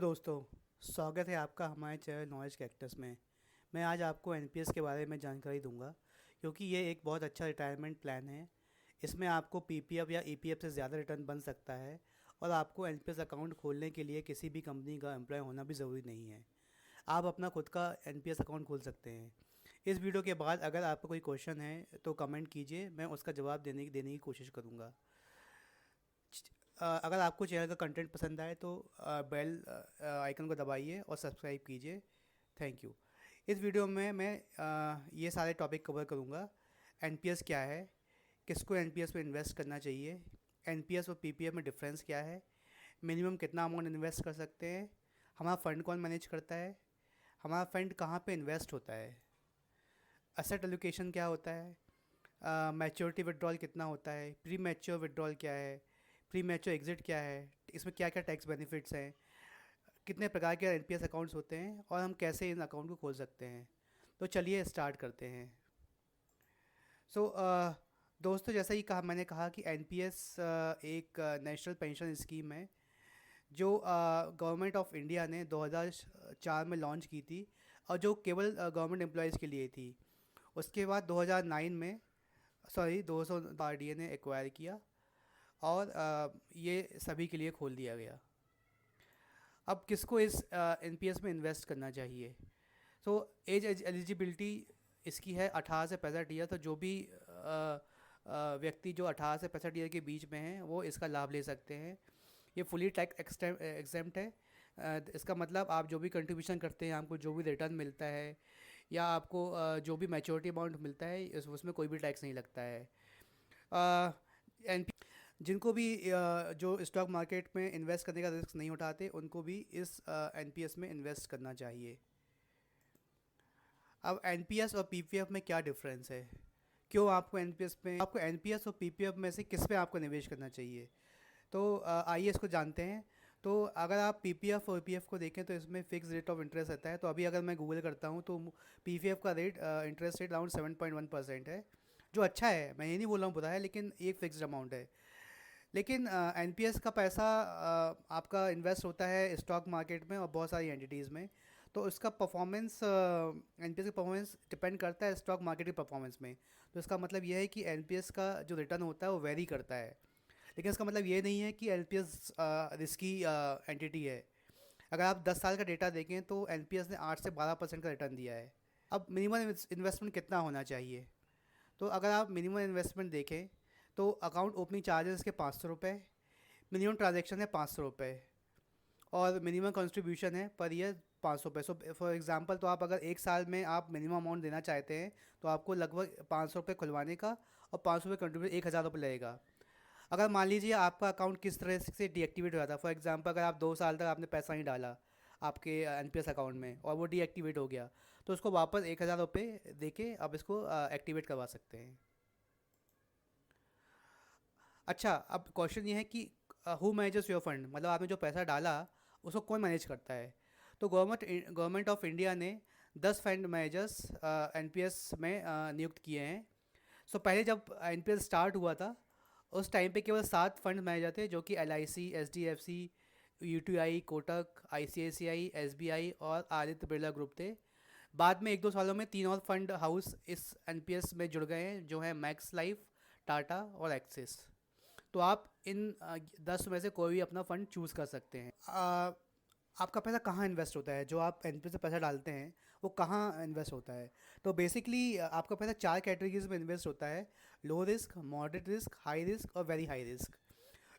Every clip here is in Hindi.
दोस्तों, स्वागत है आपका हमारे चैनल नॉलेज कैक्टस में। मैं आज आपको एनपीएस के बारे में जानकारी दूंगा क्योंकि ये एक बहुत अच्छा रिटायरमेंट प्लान है। इसमें आपको पीपीएफ या ईपीएफ से ज़्यादा रिटर्न बन सकता है और आपको एनपीएस अकाउंट खोलने के लिए किसी भी कंपनी का एम्प्लॉय होना भी ज़रूरी नहीं है। आप अपना खुद का एनपीएस अकाउंट खोल सकते हैं। इस वीडियो के बाद अगर आपको कोई क्वेश्चन है तो कमेंट कीजिए, मैं उसका जवाब देने की कोशिश करूँगा। अगर आपको चैनल का कंटेंट पसंद आए तो बेल आइकन को दबाइए और सब्सक्राइब कीजिए। Thank you. इस वीडियो में मैं ये सारे टॉपिक कवर करूँगा। एनपीएस क्या है, किसको एनपीएस में इन्वेस्ट करना चाहिए, एनपीएस और पीपीएफ में डिफरेंस क्या है, मिनिमम कितना अमाउंट इन्वेस्ट कर सकते हैं, हमारा फ़ंड कौन मैनेज करता है, हमारा फंड कहाँ पे इन्वेस्ट होता है, असेट एलोकेशन क्या होता है, मैच्योरिटी विड्रॉल कितना होता है, प्री मैच्योर विड्रॉल क्या है, प्री मैच्योर एग्जिट क्या है, इसमें क्या क्या टैक्स बेनिफिट्स हैं, कितने प्रकार के एनपीएस अकाउंट्स होते हैं और हम कैसे इन अकाउंट को खोल सकते हैं। तो चलिए स्टार्ट करते हैं। सो दोस्तों, जैसा ही कहा मैंने कहा कि एनपीएस एक नेशनल पेंशन स्कीम है जो गवर्नमेंट ऑफ इंडिया ने 2004 में लॉन्च की थी और जो केवल गवर्नमेंट एम्प्लॉयज़ के लिए थी। उसके बाद 2009 में 200 आरडीए ने एक्वायर किया और ये सभी के लिए खोल दिया गया। अब किसको इस एनपीएस में इन्वेस्ट करना चाहिए? तो एज एलिजिबिलिटी इसकी है 18 से 65 ईयर। तो जो भी व्यक्ति जो 18 से 65 ईयर के बीच में हैं वो इसका लाभ ले सकते हैं। ये फुली टैक्स एग्जेम्प्ट है। इसका मतलब आप जो भी कंट्रीब्यूशन करते हैं, आपको जो भी रिटर्न मिलता है या आपको जो भी मैच्योरिटी अमाउंट मिलता है उसमें कोई भी टैक्स नहीं लगता है। एन जिनको भी जो स्टॉक मार्केट में इन्वेस्ट करने का रिस्क नहीं उठाते उनको भी इस एनपीएस में इन्वेस्ट करना चाहिए। अब एनपीएस और पीपीएफ में क्या डिफरेंस है? क्यों आपको एनपीएस और पीपीएफ में से किस पे आपको निवेश करना चाहिए? तो आइए इसको जानते हैं। तो अगर आप पीपीएफ और ईपीएफ को देखें तो इसमें फिक्स रेट ऑफ इंटरेस्ट रहता है। तो अभी अगर मैं गूगल करता हूँ तो पीपीएफ का रेट इंटरेस्ट रेट अराउंड 7.1% है, जो अच्छा है। मैं ये नहीं बोल रहा हूँ बुरा है, लेकिन एक फिक्स्ड अमाउंट है। लेकिन एनपीएस का पैसा आपका इन्वेस्ट होता है स्टॉक मार्केट में और बहुत सारी एंटिटीज़ में। तो इसका परफॉर्मेंस, एनपीएस का परफॉर्मेंस डिपेंड करता है स्टॉक मार्केट की परफॉर्मेंस में। तो इसका मतलब यह है कि एनपीएस का जो रिटर्न होता है वो वेरी करता है। लेकिन इसका मतलब ये नहीं है कि एनपीएस रिस्की एंटिटी है। अगर आप 10 साल का डेटा देखें तो एनपीएस ने 8 से 12% का रिटर्न दिया है। अब मिनिमम इन्वेस्टमेंट कितना होना चाहिए? तो अगर आप मिनिमम इन्वेस्टमेंट देखें तो अकाउंट ओपनिंग चार्जेस के 500 रुपये, मिनिमम ट्रांजेक्शन है 500 रुपये और मिनिमम कंट्रीब्यूशन है पर ईयर 500 रुपये। सो फॉर एग्जांपल, तो आप अगर एक साल में आप मिनिमम अमाउंट देना चाहते हैं तो आपको लगभग 500 रुपये खुलवाने का और 500 रुपये कंट्रीब्यूट 1000 रुपये लगेगा। अगर मान लीजिए आपका अकाउंट किस तरह से डीएक्टिवेट हो जाता है, फॉर एग्जांपल अगर आप 2 साल तक आपने पैसा नहीं डाला आपके एनपीएस अकाउंट में और वो डीएक्टिवेट हो गया, तो उसको वापस 1000 रुपये दे के आप इसको एक्टिवेट करवा सकते हैं। अच्छा, अब क्वेश्चन ये है कि हु मैनेजेस योर फंड, मतलब आपने जो पैसा डाला उसको कौन मैनेज करता है? तो गवर्नमेंट ऑफ इंडिया ने 10 फंड मैनेजर्स एनपीएस में नियुक्त किए हैं। सो पहले जब एनपीएस स्टार्ट हुआ था उस टाइम पे केवल 7 फंड मैनेजर थे, जो कि LIC, HDFC, UTI, Kotak, ICICI, SBI और आदित्य बिरला ग्रुप थे। बाद में 1-2 सालों में 3 और फंड हाउस इस एनपीएस में जुड़ गए हैं, जो है मैक्स लाइफ, टाटा और एक्सिस। तो आप इन 10 में से कोई भी अपना फ़ंड चूज़ कर सकते हैं। आपका पैसा कहाँ इन्वेस्ट होता है? जो आप एनपीएस से पैसा डालते हैं वो कहाँ इन्वेस्ट होता है? तो बेसिकली आपका पैसा 4 कैटेगरीज में इन्वेस्ट होता है: low risk, moderate risk, high risk और very high risk.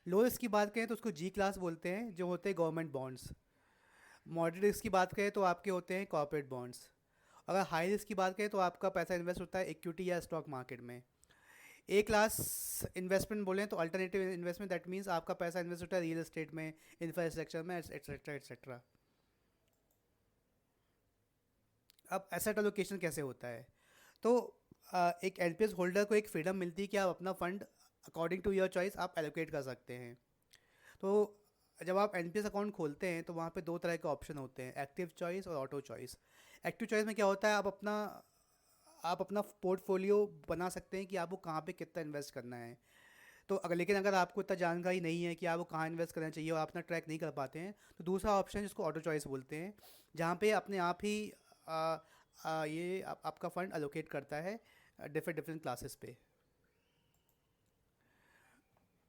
Low risk की बात करें तो उसको जी क्लास बोलते हैं, जो होते हैं गवर्नमेंट बॉन्ड्स। मॉडरेट रिस्क की बात करें तो आपके होते हैं कॉर्पोरेट बॉन्ड्स। अगर हाई रिस्क की बात करें तो आपका पैसा इन्वेस्ट होता है इक्विटी या स्टॉक मार्केट में। ए क्लास इन्वेस्टमेंट बोलें तो अल्टरनेटिव इन्वेस्टमेंट, दैट मीन्स आपका पैसा इन्वेस्ट होता है रियल एस्टेट में, इंफ्रास्ट्रक्चर में, एट्सेट्रा एट्सेट्रा। अब एसेट एलोकेशन कैसे होता है? तो एक एनपीएस होल्डर को एक फ्रीडम मिलती है कि आप अपना fund according to your choice आप एलोकेट कर सकते हैं। तो जब आप एनपीएस अकाउंट खोलते हैं तो वहाँ पे 2 तरह के ऑप्शन होते हैं: एक्टिव चॉइस और ऑटो चॉइस। एक्टिव चॉइस में क्या होता है, आप अपना पोर्टफोलियो बना सकते हैं कि आपको कहाँ पे कितना इन्वेस्ट करना है। तो अगर लेकिन अगर आपको इतना जानकारी नहीं है कि आपको कहाँ इन्वेस्ट करना चाहिए और आप अपना ट्रैक नहीं कर पाते हैं, तो दूसरा ऑप्शन जिसको ऑटो चॉइस बोलते हैं, जहाँ पे अपने आप ही आपका फ़ंड अलोकेट करता है डिफरेंट डिफरेंट क्लासेस पे।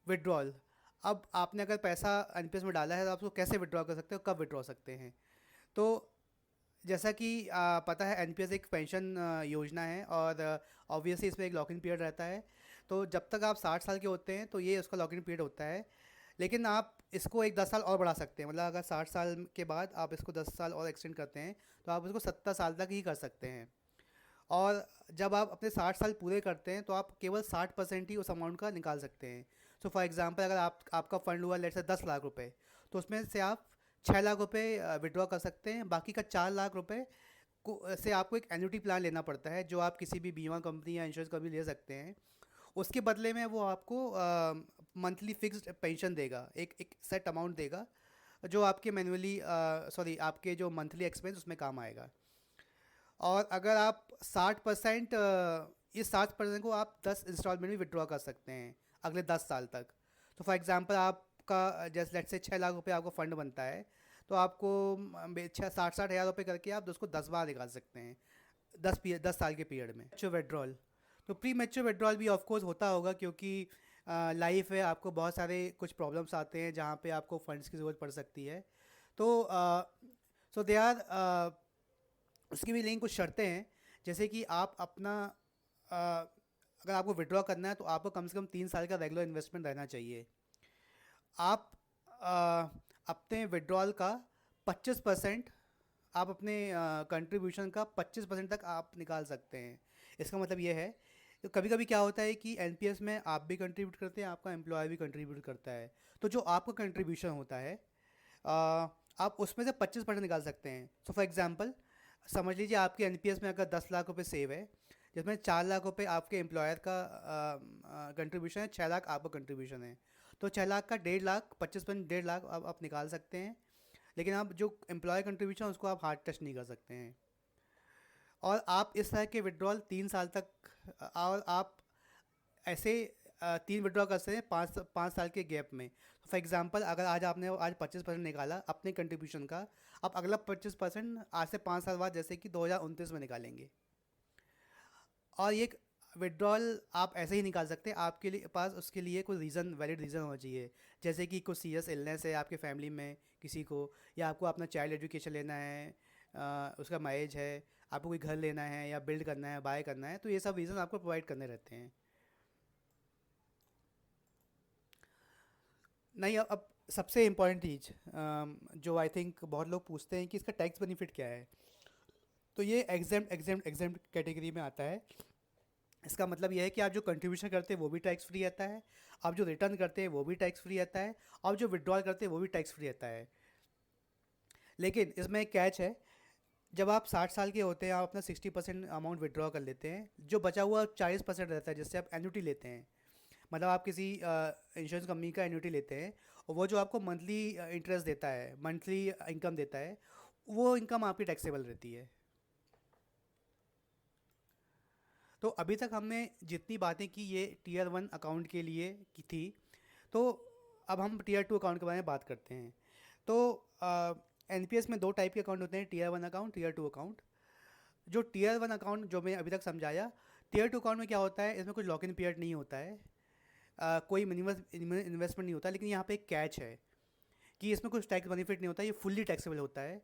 विड्रॉल, अब आपने अगर पैसा एनपीएस में डाला है तो आप उसको कैसे विड्रॉ कर सकते हो, कब विड्रॉ सकते हैं? तो जैसा कि पता है एनपीएस एक पेंशन योजना है और ऑब्वियसली इसमें एक लॉक इन पीरियड रहता है। तो जब तक आप 60 साल के होते हैं तो ये उसका लॉक इन पीरियड होता है। लेकिन आप इसको एक 10 साल और बढ़ा सकते हैं, मतलब अगर 60 साल के बाद आप इसको 10 साल और एक्सटेंड करते हैं तो आप इसको 70 साल तक ही कर सकते हैं। और जब आप अपने 60 साल पूरे करते हैं तो आप केवल 60% ही उस अमाउंट का निकाल सकते हैं। सो फॉर एग्जांपल अगर आपका फ़ंड हुआ लेट से 10 लाख रुपए, तो उसमें से आप 6 लाख रुपए विड्रॉ कर सकते हैं। बाकी का 4 लाख रुपए से आपको एक एन्युटी प्लान लेना पड़ता है जो आप किसी भी बीमा कंपनी या इंश्योरेंस कंपनी ले सकते हैं। उसके बदले में वो आपको मंथली फिक्स्ड पेंशन देगा, एक एक सेट अमाउंट देगा जो आपके मैनुअली सॉरी आपके जो मंथली एक्सपेंस उसमें काम आएगा। और अगर आप 60% इस 60% को आप 10 इंस्टॉलमेंट में विड्रॉ कर सकते हैं अगले 10 साल तक। तो फॉर एग्जांपल आपका जैसे लेट से 6 लाख रुपए आपका फ़ंड बनता है, तो आपको 60-60 हज़ार रुपये करके आप उसको 10 बार निकाल सकते हैं 10 साल के पीरियड में। मैच्योर विड्रॉल, तो प्री मैच्योर विड्रॉल भी ऑफ कोर्स होता होगा क्योंकि लाइफ है, आपको बहुत सारे कुछ प्रॉब्लम्स आते हैं जहाँ पे आपको फंड्स की ज़रूरत पड़ सकती है। तो सो दे आर उसकी भी लेकिन कुछ शर्तें हैं, जैसे कि आप अपना अगर आपको विड्रॉ करना है तो आपको कम से कम 3 साल का रेगुलर इन्वेस्टमेंट रहना चाहिए। आप अ, अपने विड्रॉल का 25% आप अपने कंट्रीब्यूशन का 25% तक आप निकाल सकते हैं। इसका मतलब ये है, तो कभी कभी क्या होता है कि एनपीएस में आप भी कंट्रीब्यूट करते हैं, आपका एम्प्लॉय भी कंट्रीब्यूट करता है। तो जो आपका कंट्रीब्यूशन होता है आप उसमें से 25% निकाल सकते हैं। सो फॉर एग्जांपल समझ लीजिए आपके एनपीएस में अगर 10 लाख रुपए सेव है, जिसमें 4 लाख रुपए आपके एम्प्लॉयर का कंट्रीब्यूशन है, 6 लाख आपका कंट्रीब्यूशन है। तो 6 लाख का 1.5 लाख 25% 1.5 लाख आप निकाल सकते हैं। लेकिन आप जो एम्प्लॉय कंट्रीब्यूशन उसको आप हार्ड टच नहीं कर सकते हैं। और आप इस तरह के विड्रॉल 3 साल तक और आप ऐसे 3 विड्रॉ कर सकते हैं 5 साल के गैप में। फॉर एग्जांपल अगर आज 25% निकाला अपने कंट्रीब्यूशन का, आप अगला 25% आज से 5 साल बाद जैसे कि 2029 में निकालेंगे। और ये विड्रॉल आप ऐसे ही निकाल सकते हैं, आपके लिए पास उसके लिए कोई रीज़न, वैलिड रीज़न होना चाहिए। जैसे कि कुछ सीरियस इलनेस है आपके फैमिली में किसी को, या आपको अपना चाइल्ड एजुकेशन लेना है, उसका मैरिज है, आपको कोई घर लेना है या बिल्ड करना है, बाय करना है, तो ये सब रीज़न आपको प्रोवाइड करने रहते हैं। नहीं, अब सबसे इम्पॉर्टेंट चीज़ जो आई थिंक बहुत लोग पूछते हैं कि इसका टैक्स बेनिफिट क्या है, तो ये एग्जाम कैटेगरी में आता है। इसका मतलब यह है कि आप जो कंट्रीब्यूशन करते हैं वो भी टैक्स फ्री रहता है, आप जो रिटर्न करते हैं वो भी टैक्स फ्री रहता है, और जो विड्रॉल करते हैं वो भी टैक्स फ्री रहता है। लेकिन इसमें एक कैच है, जब आप 60 साल के होते हैं आप अपना 60% अमाउंट विड्रॉ कर लेते हैं, जो बचा हुआ 40% रहता है जिससे आप एन्युटी लेते हैं। मतलब आप किसी इंश्योरेंस कंपनी का एन्युटी लेते हैं और वो जो आपको मंथली इंटरेस्ट देता है, मंथली इनकम देता है, वो इनकम आपकी टैक्सेबल रहती है। तो अभी तक हमने जितनी बातें की ये टीयर 1 अकाउंट के लिए की थी। तो अब हम टीयर 2 अकाउंट के बारे में बात करते हैं। तो एनपीएस में 2 टाइप के अकाउंट होते हैं, टीयर 1 अकाउंट, टीयर 2 अकाउंट। जो टीयर 1 अकाउंट जो मैं अभी तक समझाया, टीयर 2 अकाउंट में क्या होता है, इसमें कुछ लॉक इन पीरियड नहीं होता है, कोई मिनिमम इन्वेस्टमेंट नहीं होता। लेकिन यहाँ पे एक कैच है कि इसमें कुछ टैक्स बेनिफिट नहीं होता, ये फुल्ली टैक्सेबल होता है।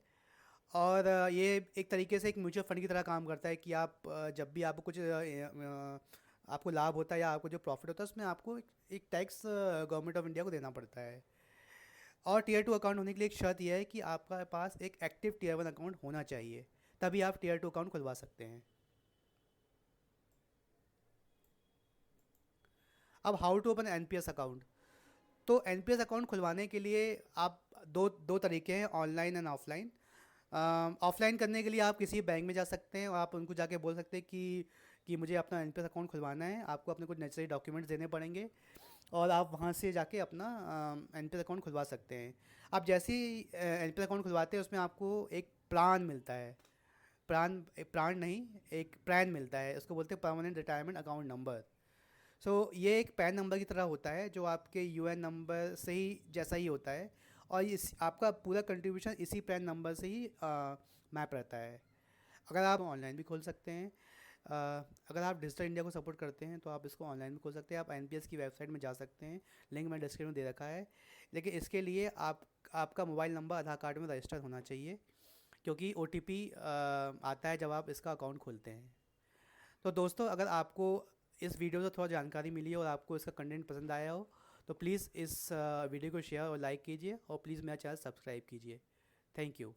और ये एक तरीके से एक म्यूचुअल फंड की तरह काम करता है कि आप जब भी आपको कुछ आपको लाभ होता है या आपको जो प्रॉफिट होता है उसमें आपको एक टैक्स गवर्नमेंट ऑफ इंडिया को देना पड़ता है। और टीयर 2 अकाउंट होने के लिए एक शर्त यह है कि आपका पास एक एक्टिव टीयर 1 अकाउंट होना चाहिए, तभी आप टीयर 2 अकाउंट खुलवा सकते हैं। अब how to open NPS account. तो एनपीएस अकाउंट खुलवाने के लिए आप दो दो तरीके हैं, ऑनलाइन एंड ऑफलाइन। ऑफलाइन करने के लिए आप किसी बैंक में जा सकते हैं और आप उनको जाके बोल सकते हैं कि मुझे अपना एनपीएस अकाउंट खुलवाना है, आपको अपने कुछ नेसेसरी डॉक्यूमेंट्स देने पड़ेंगे और आप वहाँ से जाके अपना एनपीएस अकाउंट खुलवा सकते हैं। आप जैसे ही एनपीएस अकाउंट खुलवाते हैं उसमें आपको एक प्रान मिलता है, प्रान नहीं, एक प्रैन मिलता है, उसको बोलते हैं परमानेंट रिटायरमेंट अकाउंट नंबर। ये एक पैन नंबर की तरह होता है जो आपके यूएन नंबर से ही जैसा ही होता है, और इस आपका पूरा कंट्रीब्यूशन इसी पैन नंबर से ही मैप रहता है। अगर आप ऑनलाइन भी खोल सकते हैं, अगर आप डिजिटल इंडिया को सपोर्ट करते हैं तो आप इसको ऑनलाइन भी खोल सकते हैं। आप एनपीएस की वेबसाइट में जा सकते हैं, लिंक मैंने डिस्क्रिप्शन में दे रखा है। लेकिन इसके लिए आपका मोबाइल नंबर आधार कार्ड में रजिस्टर होना चाहिए, क्योंकि ओटीपी आता है जब आप इसका अकाउंट खोलते हैं। तो दोस्तों, अगर आपको इस वीडियो से थोड़ा जानकारी मिली हो और आपको इसका कंटेंट पसंद आया हो तो प्लीज़ इस वीडियो को शेयर और लाइक कीजिए, और प्लीज़ मेरा चैनल सब्सक्राइब कीजिए। Thank you.